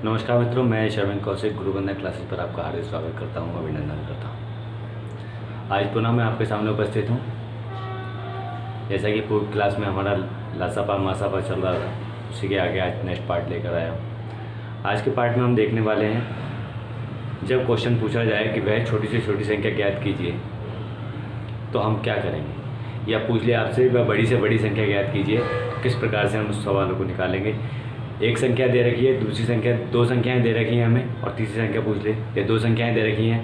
नमस्कार मित्रों, मैं शर्मिन कौशिक गुरुवंदना क्लासेस पर आपका हार्दिक स्वागत करता हूं, अभिनंदन करता हूं। आज पुनः मैं आपके सामने उपस्थित हूं। जैसा कि पूर्व क्लास में हमारा लासापा मासापा चल रहा था, उसी के आगे आज नेक्स्ट पार्ट लेकर आया हूं। आज के पार्ट में हम देखने वाले हैं, जब क्वेश्चन पूछा जाए कि वह छोटी से छोटी संख्या ज्ञात कीजिए तो हम क्या करेंगे, या पूछ लिया आपसे वह बड़ी से बड़ी संख्या ज्ञात कीजिए तो किस प्रकार से हम उस सवालों को निकालेंगे। एक संख्या दे रखी है, दूसरी संख्या, दो संख्याएं दे रखी हैं हमें और तीसरी संख्या पूछ ले, या दो संख्याएं दे रखी हैं,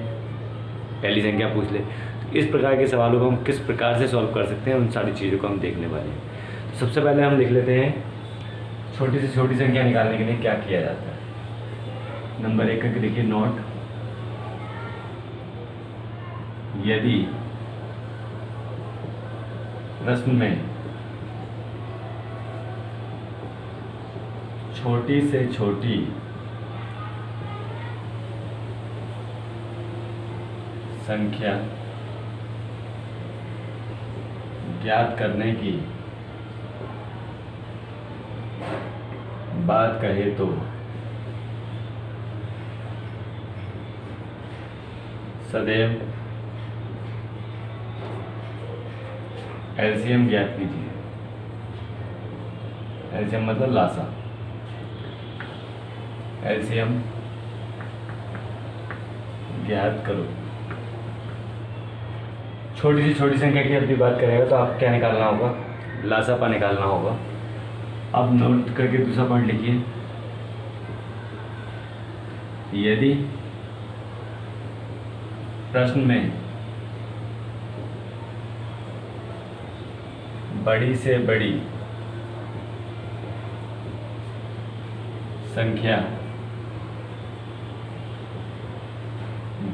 पहली संख्या पूछ ले। तो इस प्रकार के सवालों को हम किस प्रकार से सॉल्व कर सकते हैं, उन सारी चीज़ों को हम देखने वाले हैं। तो सबसे पहले हम देख लेते हैं छोटी से छोटी संख्या निकालने के लिए क्या किया जाता है। नंबर 1 का देखिए नोट, यदि प्रश्न में छोटी से छोटी संख्या ज्ञात करने की बात कहे तो सदैव एलसीएम ज्ञात कीजिए। एलसीएम मतलब लासा। एलसीएम ज्ञात करो। छोटी से छोटी संख्या की जब भी बात करेगा तो आप क्या निकालना होगा, लासापा निकालना होगा। अब नोट करके दूसरा पॉइंट लिखिए, यदि प्रश्न में बड़ी से बड़ी संख्या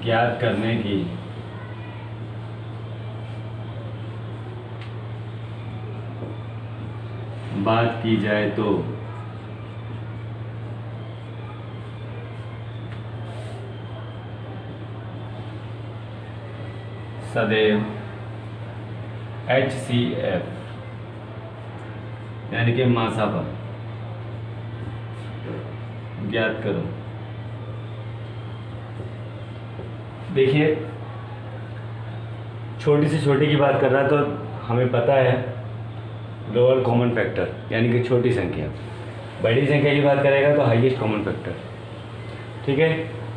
ज्ञात करने की बात की जाए तो सदैव HCF यानी कि मासापा ज्ञात करो। देखिए, छोटी से छोटी की बात कर रहा है तो हमें पता है लोअर कॉमन फैक्टर यानी कि छोटी संख्या। बड़ी संख्या की बात करेगा तो हाईएस्ट कॉमन फैक्टर। ठीक है,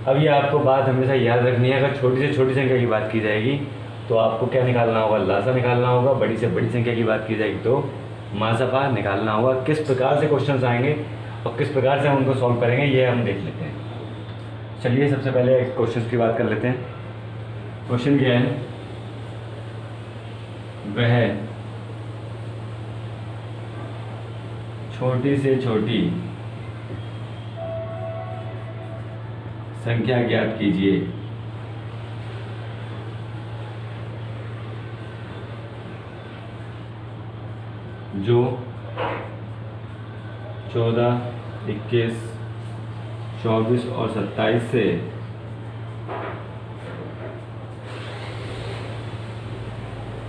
अब ये आपको बात हमेशा याद रखनी है, अगर छोटी से छोटी संख्या की बात की जाएगी तो आपको क्या निकालना होगा, लासा निकालना होगा। बड़ी से बड़ी संख्या की बात की जाएगी तो मासापा निकालना होगा। किस प्रकार से क्वेश्चंस आएंगे और किस प्रकार से हम उनको सॉल्व करेंगे ये हम देख लेते हैं। चलिए सबसे पहले क्वेश्चन की बात कर लेते हैं। क्वेश्चन क्या है, वह छोटी से छोटी संख्या ज्ञात कीजिए जो 14, 21, 24 और 27 से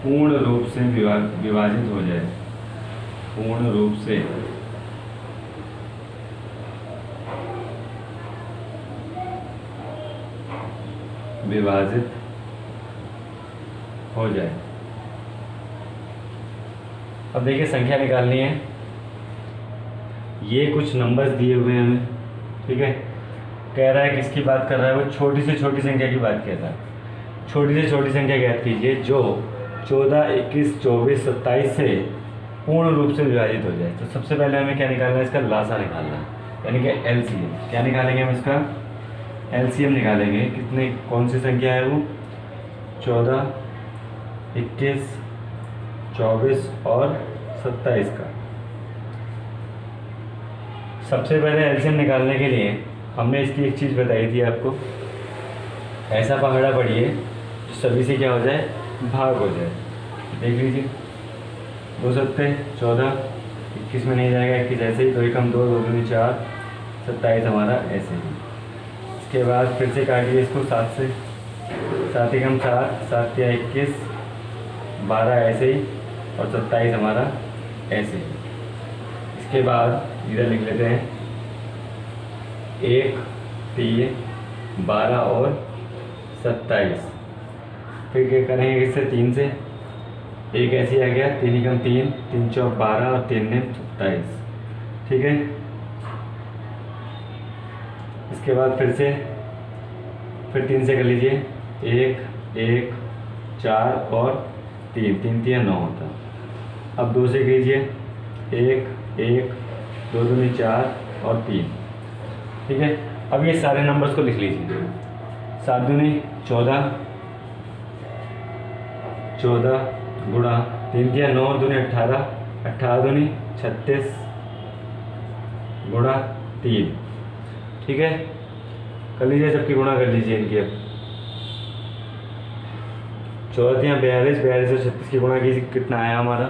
पूर्ण रूप से विभाजित हो जाए। पूर्ण रूप से विभाजित हो जाए। अब देखिए संख्या निकालनी है। ये कुछ नंबर्स दिए हुए हैं हमें, ठीक है। कह रहा है किसकी बात कर रहा है, वो छोटी से छोटी संख्या की बात कर रहा है। छोटी से छोटी संख्या ज्ञात कीजिए जो 14, 21, 24, 27 से पूर्ण रूप से विभाजित हो जाए। तो सबसे पहले हमें क्या निकालना है, इसका लासा निकालना है यानी कि एलसीएम। क्या निकालेंगे हम, इसका एलसीएम निकालेंगे। कितने, कौन सी संख्या है वो, 14, 21, 24 और 27 का। सबसे पहले एलसीएम निकालने के लिए हमने इसकी एक चीज़ बताई थी आपको, ऐसा पहाड़ा पढ़िए जो सभी से क्या हो जाए, भाग हो जाए। देख लीजिए, 2 सत्ते 14, 21 में नहीं जाएगा, 21 ऐसे ही, 2 एकम 2, 2 दूनी 4, 27 हमारा ऐसे ही। इसके बाद फिर से काटिए इसको 7 से, 7 एकम 7, 7 या 21, 12 ऐसे ही और 27 हमारा ऐसे ही। इसके बाद इधर लिख लेते हैं 1 3 12 और 27। फिर क्या करेंगे इससे 3 से, एक ऐसे आ गया 3 एकम 3, 3 चौक 12 और 3 ने 27। ठीक है, इसके बाद फिर 3 से कर लीजिए, 1 1 4 और 3, 3 3 9 होता। अब 2 से कीजिए, 1 1 2 2 4 और 3। ठीक है, अब ये सारे नंबर्स को लिख लीजिए। 7 दूनी 14, 14 गुणा 3 3 9 दूनी 18, 18 दूनी 36 गुणा 3। ठीक है, कर लीजिए, सबकी गुणा कर लीजिए इनकी। अब 14 42, 42 और 36 की गुणा कीजिए, कितना आया हमारा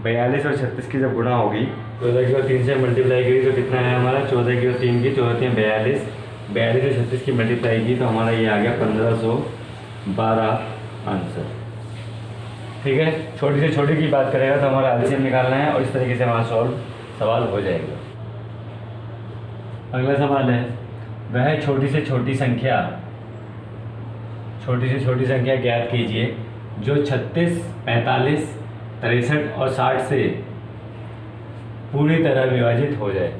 42 और 36 की जब गुणा होगी, 14 की और 3 से मल्टीप्लाई करी तो कितना आया हमारा 14 की और 3 की, 14 42, 42 और 36 की मल्टीप्लाई की तो हमारा ये आ गया 1512 आंसर। ठीक है, छोटी से छोटी की बात करेगा तो हमारा एलसीएम निकालना है और इस तरीके से हमारा सवाल हो जाएगा। अगला सवाल है, वह छोटी से छोटी संख्या ज्ञात कीजिए जो 36, 45, 63 और 60 से पूरी तरह विभाजित हो जाए।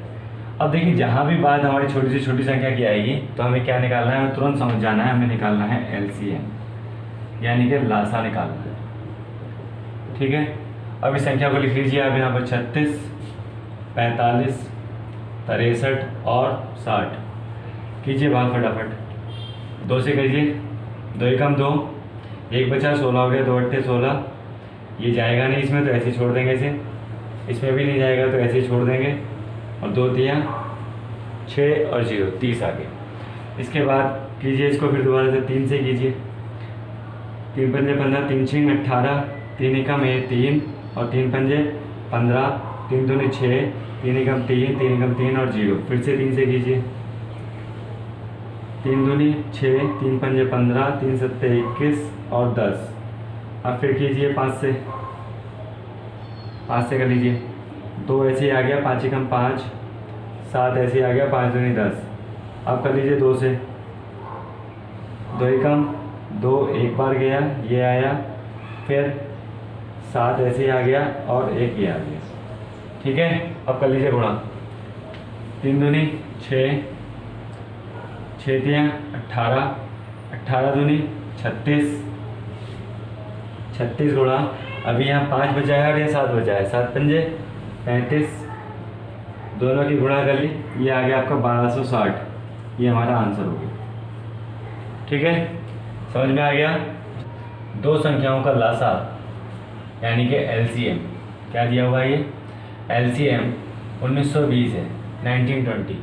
अब देखिए, जहाँ भी बात हमारी छोटी से छोटी संख्या की आएगी तो हमें क्या निकालना है, हमें तुरंत समझ जाना है, हमें निकालना है एलसीएम यानी कि लासा निकालना है। ठीक है, अब इस संख्या को लिख लीजिए आप यहाँ पर 36, 45, 63 और 60। कीजिए भाग फटाफट, 2 से करिए, 2 एकम 2, 1 बचा 16 हो गया, 2 अट्ठे 16। ये जाएगा नहीं इसमें तो ऐसे ही छोड़ देंगे इसे, इसमें भी नहीं जाएगा तो ऐसे ही छोड़ देंगे, और 2 तियाँ 6 और 0 30 आ गए। इसके बाद कीजिए इसको फिर दोबारा से 3 से कीजिए, 3 पंजे 15, 3 छीन 18, 3 एकम 3 और 3 पंजे 15, 3 दूनी 6, 3 एकम 3, 3 एकम 3 और 0। फिर से 3 से कीजिए, 3 दूनी 6, 3 पंजे 15, 3 सत्ते 21 और 10। अब फिर कीजिए 5 से कर लीजिए, 2 ऐसे ही आ गया, 5 एकम 5, 7 ऐसे ही आ गया, 5 दूनी 10। अब कर लीजिए 2 से, 2 एकम 2 एक बार गया, ये आया, फिर 7 ऐसे ही आ गया और 1 ये आ गया। ठीक है, अब कर लीजिए गुणा, 3 दूनी 6, 6 तियाँ 18, 18 दूनी 36, 36 गुणा, अभी यहाँ 5 बचा है और ये 7 बचा है, 7 पंजे 35, दोनों की गुणा कर ली, ये आ गया आपका 1260। ये हमारा आंसर हो गया। ठीक है, समझ में आ गया। दो संख्याओं का लासा यानी कि एलसीएम क्या दिया हुआ है, ये एलसीएम 1920 है 1920,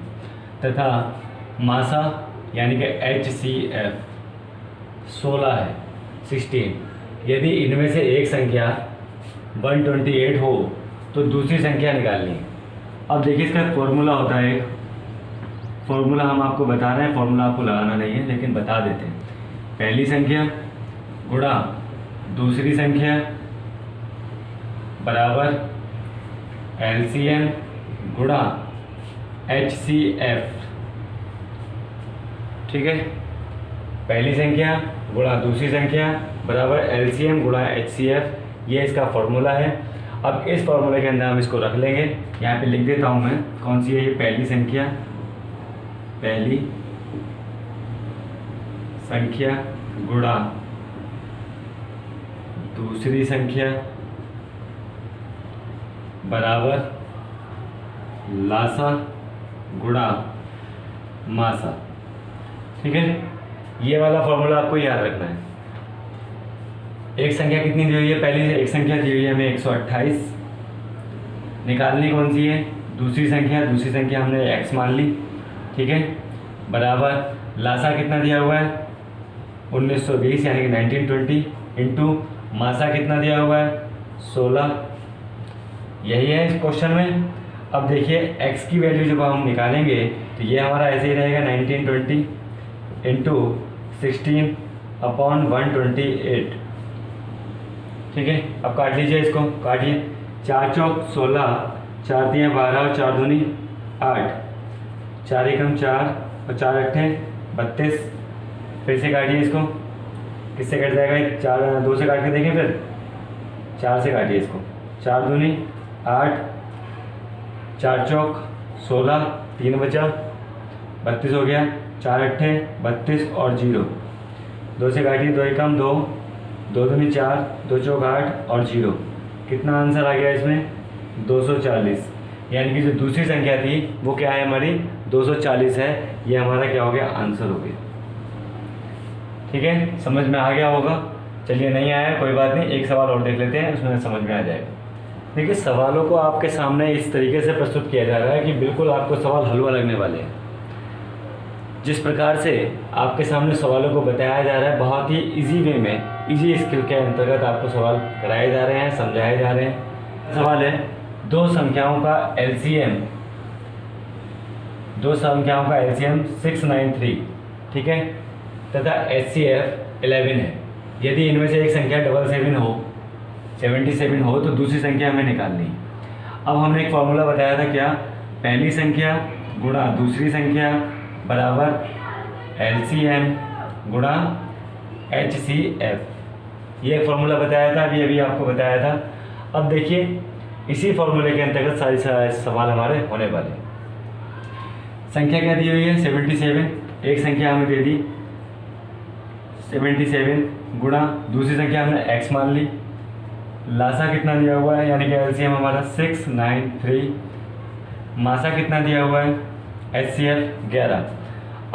तथा मासा यानी कि HCF 16 है 16। यदि इनमें से एक संख्या 128 हो तो दूसरी संख्या निकालनी है। अब देखिए, इसका फॉर्मूला होता है, एक फॉर्मूला हम आपको बता रहे हैं, फॉर्मूला आपको लगाना नहीं है लेकिन बता देते हैं। पहली संख्या गुणा दूसरी संख्या बराबर एलसीएम गुणा HCF। ठीक है, पहली संख्या गुणा दूसरी संख्या बराबर एलसीएम गुणा HCF, ये इसका फॉर्मूला है। अब इस फॉर्मूले के अंदर हम इसको रख लेंगे, यहाँ पे लिख देता हूँ मैं कौन सी है ये पहली संख्या गुणा दूसरी संख्या बराबर लासा गुणा मासा। ठीक है, ये वाला फॉर्मूला आपको याद रखना है। एक संख्या कितनी दी हुई है, पहली एक संख्या दी हुई है हमें 128, निकालनी कौन सी है दूसरी संख्या हमने x मान ली। ठीक है, बराबर लासा कितना दिया हुआ है 1920 यानी कि 1920 इंटू मासा कितना दिया हुआ है 16, यही है इस क्वेश्चन में। अब देखिए x की वैल्यू जब हम निकालेंगे तो ये हमारा ऐसे ही रहेगा 1920 इंटू 16/128। ठीक है, अब काट लीजिए इसको, काटिए, 4 चौक 16, 4 तियाँ 12 और 4 दूनी 8, 4 एकम 4 और 4 अट्ठे 32। फिर से काटिए इसको, किससे कट जाएगा? 4 2 से काट के देखें, फिर 4 से काटिए इसको। 4 दूनी 8, 4 चौक 16, 3 बचा 32 हो गया। 4 अट्ठे 32 और 0, 2 से काटिए, 2 एकम 2, 2 दूनी 4, 2 चौक 8 और 0। कितना आंसर आ गया इसमें? 240। यानी कि जो दूसरी संख्या थी वो क्या है हमारी? 240 है। ये हमारा क्या हो गया? आंसर हो गया। ठीक है, समझ में आ गया होगा। चलिए, नहीं आया कोई बात नहीं, एक सवाल और देख लेते हैं, उसमें समझ में आ जाएगा। देखिए, सवालों को आपके सामने इस तरीके से प्रस्तुत किया जा रहा है कि बिल्कुल आपको सवाल हलवा लगने वाले हैं। जिस प्रकार से आपके सामने सवालों को बताया जा रहा है, बहुत ही इजी वे में, इजी स्किल के अंतर्गत आपको सवाल कराए जा रहे हैं, समझाए जा रहे हैं। सवाल है, दो संख्याओं का एलसीएम 693, ठीक है, तथा एचसीएफ 11 है। यदि इनमें से एक संख्या 77 हो तो दूसरी संख्या हमें निकालनी है। अब हमने एक फॉर्मूला बताया था, क्या? पहली संख्या गुणा दूसरी संख्या बराबर एलसीएम गुणा एचसीएफ। ये एक फॉर्मूला बताया था, अभी आपको बताया था। अब देखिए, इसी फॉर्मूले के अंतर्गत सारे सवाल हमारे होने वाले हैं। संख्या क्या दी हुई है? 77। एक संख्या हमें दे दी 77 गुणा दूसरी संख्या हमने x मान ली। लासा कितना दिया हुआ है, यानी कि एलसीएम हमारा 693। मासा कितना दिया हुआ है? एचसीएफ 11।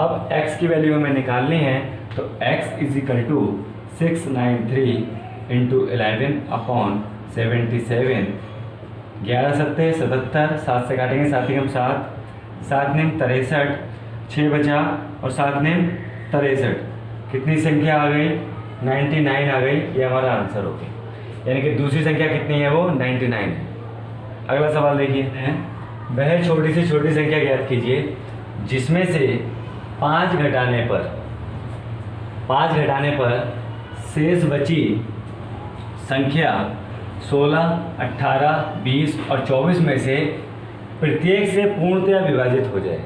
अब x की वैल्यू हमें निकालनी है, तो x is equal to 693 into 11/77। 11 सत्ते 77, 7 से काटेंगे, 7 एकम 7, 7 नेम 63, 6 बचा और 7 नेम 63। कितनी संख्या आ गई? 99 आ गई। ये हमारा आंसर हो गया। यानी कि दूसरी संख्या कितनी है? वो 99 है। अगला सवाल देखिए, वह छोटी से छोटी संख्या ज्ञात कीजिए जिसमें से 5 घटाने पर शेष बची संख्या 16, 18, 20 और 24 में से प्रत्येक से पूर्णतया विभाजित हो जाए।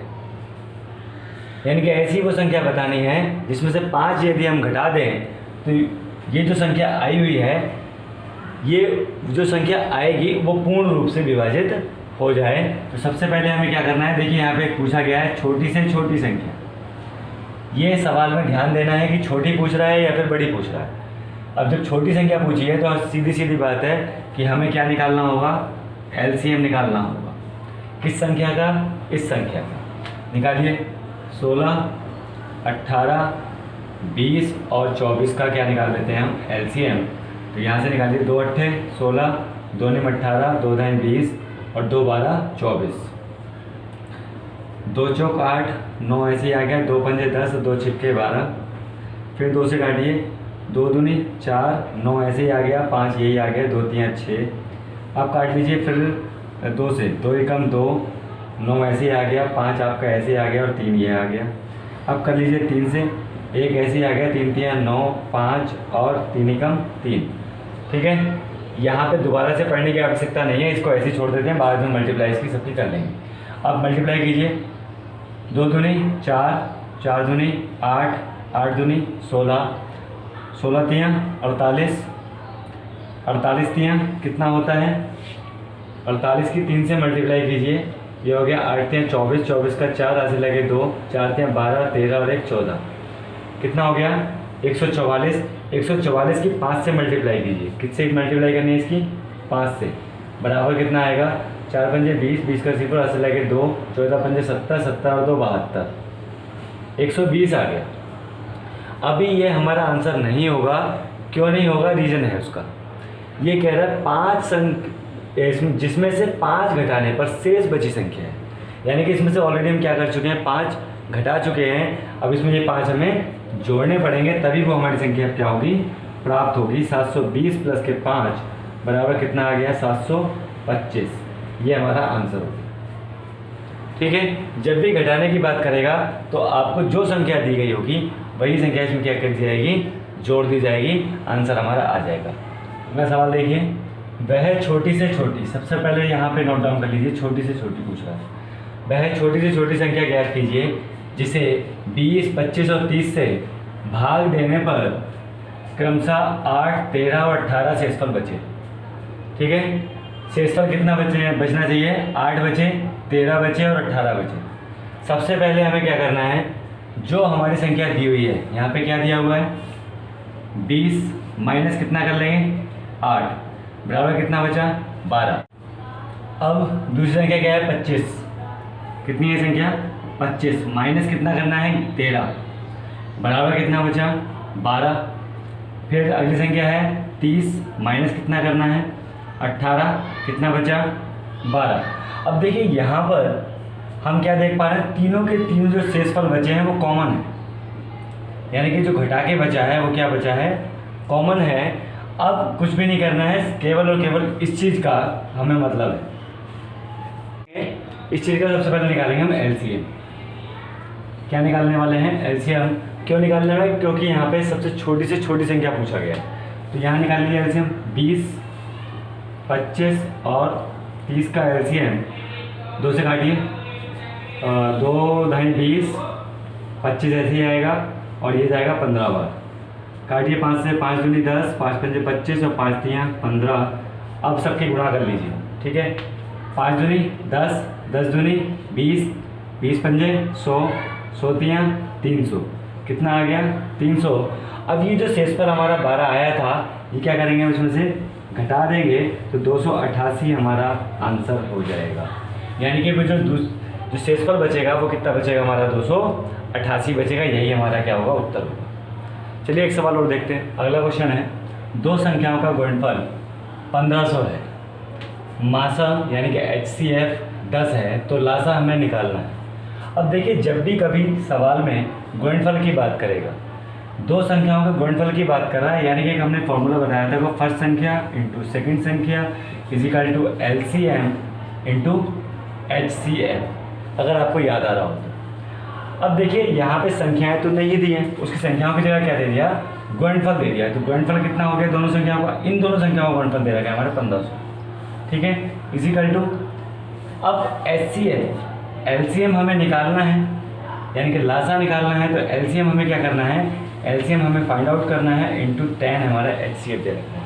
यानी कि ऐसी वो संख्या बतानी है जिसमें से 5 यदि हम घटा दें तो ये जो संख्या आई हुई है, ये जो संख्या आएगी वो पूर्ण रूप से विभाजित हो जाए। तो सबसे पहले हमें क्या करना है? देखिए, यहाँ पे पूछा गया है छोटी से छोटी संख्या। ये सवाल में ध्यान देना है कि छोटी पूछ रहा है या फिर बड़ी पूछ रहा है। अब जब छोटी संख्या पूछी है तो सीधी सीधी बात है कि हमें क्या निकालना होगा? एलसीएम निकालना होगा। किस संख्या का? इस संख्या का। निकालिए। 16, 18, 20 और 24 का क्या निकाल लेते हैं हम? एलसीएम। तो यहाँ से निकालिए। 2 अट्ठे 16, 2 नेम 18, 2 दाएं 20 और 2 12 24। 2 चौक 8, 9 ऐसे ही आ गया। 2 पंजे 10, 2 छिक्के 12। फिर 2 से काटिए। 2 दूनी 4, 9 ऐसे ही आ गया। 5 यही आ गया। 2 3 6। आप काट लीजिए फिर 2 से। 2 एकम 2, 9 ऐसे ही आ गया। 5 आपका ऐसे ही आ गया और 3 ये आ गया। अब कर लीजिए 3 से। 1 ऐसे ही आ गया। 3 3 9, 5 और 3 एकम 3। ठीक है, यहाँ पे दोबारा से पढ़ने की आवश्यकता नहीं है, इसको ऐसे ही छोड़ देते हैं, बाद में मल्टीप्लाई इसकी सबकी कर लेंगे। अब मल्टीप्लाई कीजिए। 2 दूनी 4, 4 दूनी 8, 8 दूनी 16, 16 तियाँ 48, 48 तियाँ कितना होता है? 48 की 3 से मल्टीप्लाई कीजिए। ये हो गया 8 तियाँ 24, 24 का 4 ऐसे लगे 2, 4 तियाँ 12, 13 और 1 14। कितना हो गया? 144। 144 की 5 से मल्टीप्लाई कीजिए। किससे मल्टीप्लाई करनी है इसकी? 5 से। बराबर कितना आएगा? 4 पंजे 20, 20 का 0 ऐसे लगे 2, 14 पंजे 70, 70 और 2 72, 120 आ गया। अभी ये हमारा आंसर नहीं होगा। क्यों नहीं होगा? रीज़न है उसका। ये कह रहा है 5 जिसमें से 5 घटाने पर शेष बची संख्या है। यानी कि इसमें से ऑलरेडी हम क्या कर चुके हैं? 5 घटा चुके हैं। अब इसमें ये 5 हमें जोड़ने पड़ेंगे, तभी वो हमारी संख्या क्या होगी? प्राप्त होगी। 720 प्लस के 5 बराबर कितना आ गया? 725। ये हमारा आंसर होगा। ठीक है, जब भी घटाने की बात करेगा तो आपको जो संख्या दी गई होगी वही संख्या इसमें क्या कर दी जाएगी? जोड़ दी जाएगी। आंसर हमारा आ जाएगा। अगला सवाल देखिए, वह छोटी से छोटी, सबसे पहले यहाँ पे नोट डाउन कर लीजिए, छोटी से छोटी पूछ रहा है। वह छोटी से छोटी संख्या ज्ञात कीजिए जिसे 20, 25 और 30 से भाग देने पर क्रमशः 8, 13 और 18 शेषफल बचे। ठीक है, शेषफल कितना बचना चाहिए? 8 बचे, 13 बचे और 18 बचे। सबसे पहले हमें क्या करना है, जो हमारी संख्या दी हुई है, यहाँ पे क्या दिया हुआ है 20 माइनस कितना कर लेंगे 8 बराबर कितना बचा 12। अब दूसरी संख्या क्या है 25, कितनी है संख्या 25 माइनस कितना करना है 13 बराबर कितना बचा 12। फिर अगली संख्या है 30 माइनस कितना करना है 18 कितना बचा 12। अब देखिए यहाँ पर हम क्या देख पा रहे हैं, तीनों के तीनों जो शेषफल बचे हैं वो कॉमन है, यानी कि जो घटा के बचा है वो क्या बचा है कॉमन है। अब कुछ भी नहीं करना है, केवल और केवल इस चीज़ का हमें मतलब है। इस चीज़ का सबसे पहले निकालेंगे हम एलसीएम। क्या निकालने वाले हैं एलसीएम? क्यों निकालने वाले? क्योंकि यहाँ पे सबसे छोटी से छोटी संख्या पूछा गया है। तो यहाँ निकाल लिया एलसीएम 20, 25 और 30 का एलसीएम 2 से काटिए, 2 ढाई 20, 25 ऐसे ही आएगा और ये जाएगा 15 बार। काटिए 5 से, 5 दूनी 10, 5 पंजे 25 और 5 तियाँ 15। अब सबकी गुणा कर लीजिए। ठीक है, 5 दूनी 10, 10 दूनी 20, 20 पंजे 100, 100 तियाँ 300, कितना आ गया 300। अब ये जो शेषफल हमारा 12 आया था, ये क्या करेंगे उसमें से घटा देंगे तो 288 हमारा आंसर हो जाएगा। यानी कि जो शेषफल बचेगा वो कितना बचेगा हमारा 288 बचेगा। यही हमारा क्या होगा उत्तर होगा। चलिए एक सवाल और देखते हैं। अगला क्वेश्चन है, दो संख्याओं का गुणनफल 1500 है, मासा यानी कि HCF 10 है, तो लासा हमें निकालना है। अब देखिए जब भी कभी सवाल में गुणनफल की बात करेगा, दो संख्याओं का गुणनफल की बात कर रहा है, यानी कि हमने फॉर्मूला बताया था वो फर्स्ट संख्या इंटू सेकेंड संख्या is equal to LCM into HCF, अगर आपको याद आ रहा हो तो। अब देखिए यहाँ पे संख्याएं तो नहीं दी हैं, उसकी संख्याओं की जगह क्या दे दिया गुणनफल दे दिया। तो गुणनफल कितना हो गया दोनों संख्याओं का, इन दोनों संख्याओं का गुणनफल दे रखा है हमारे 1500। ठीक है, इजिकल टू अब HCF LCM हमें निकालना है, यानी कि लासा निकालना है। तो LCM हमें क्या करना है, LCM हमें फाइंड आउट करना है इंटू 10 हमारा HCF दे रखा है।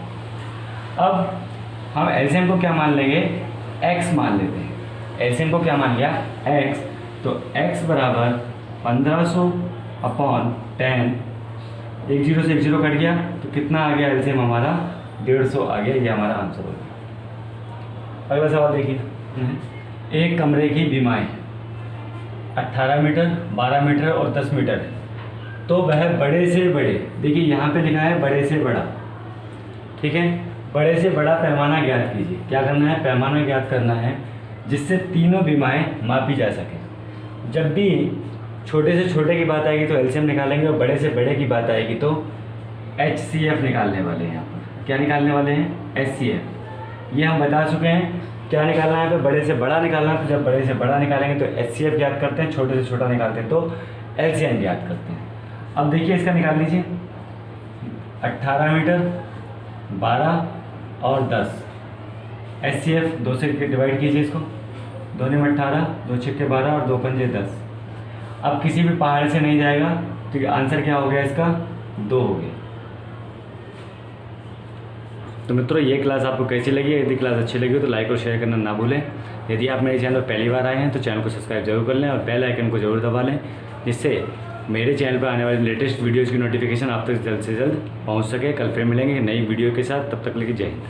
अब हम LCM को क्या मान लेंगे x मान लेते हैं। LCM को क्या मान लिया x, तो x बराबर 1500 अपॉन 10, 1 0 से 1 0 कट गया तो कितना आ गया LCM हमारा 150 आ गया। ये हमारा आंसर हो गया। अगला सवाल देखिए, एक कमरे की बीमाएँ 18 मीटर, 12 मीटर और 10 मीटर है, तो वह बड़े से बड़े, देखिए यहाँ पे लिखा है बड़े से बड़ा, ठीक है, बड़े से बड़ा पैमाना ज्ञात कीजिए। क्या करना है, पैमाना ज्ञात करना है जिससे तीनों बीमाएँ मापी जा सकें। जब भी छोटे से छोटे की बात आएगी तो LCM निकालेंगे और बड़े से बड़े की बात आएगी तो HCF निकालने वाले हैं। यहाँ पर क्या निकालने वाले हैं HCF। ये हम बता चुके हैं क्या निकालना है, तो बड़े से बड़ा निकालना है। तो जब बड़े से बड़ा निकालेंगे तो HCF ज्ञात करते हैं, छोटे से छोटा निकालते हैं तो LCM ज्ञात करते हैं। अब देखिए इसका निकाल लीजिए, 18 मीटर, 12 और 10, HCF 2 से डिवाइड कीजिए इसको, 2 में 18, 2 छक्के 12 और 2 पंजे 10। अब किसी भी पहाड़ से नहीं जाएगा तो आंसर क्या हो गया इसका 2 हो गया। तो मित्रों ये क्लास आपको कैसी लगी? यदि क्लास अच्छी लगी हो तो लाइक और शेयर करना ना भूलें। यदि आप मेरे चैनल पर पहली बार आए हैं तो चैनल को सब्सक्राइब जरूर कर लें और बेल आइकन को जरूर दबा लें, जिससे मेरे चैनल पर आने वाली लेटेस्ट वीडियोज़ की नोटिफिकेशन आप तक जल्द से जल्द पहुँच सके। कल फिर मिलेंगे नई वीडियो के साथ, तब तक के लिए जय हिंद।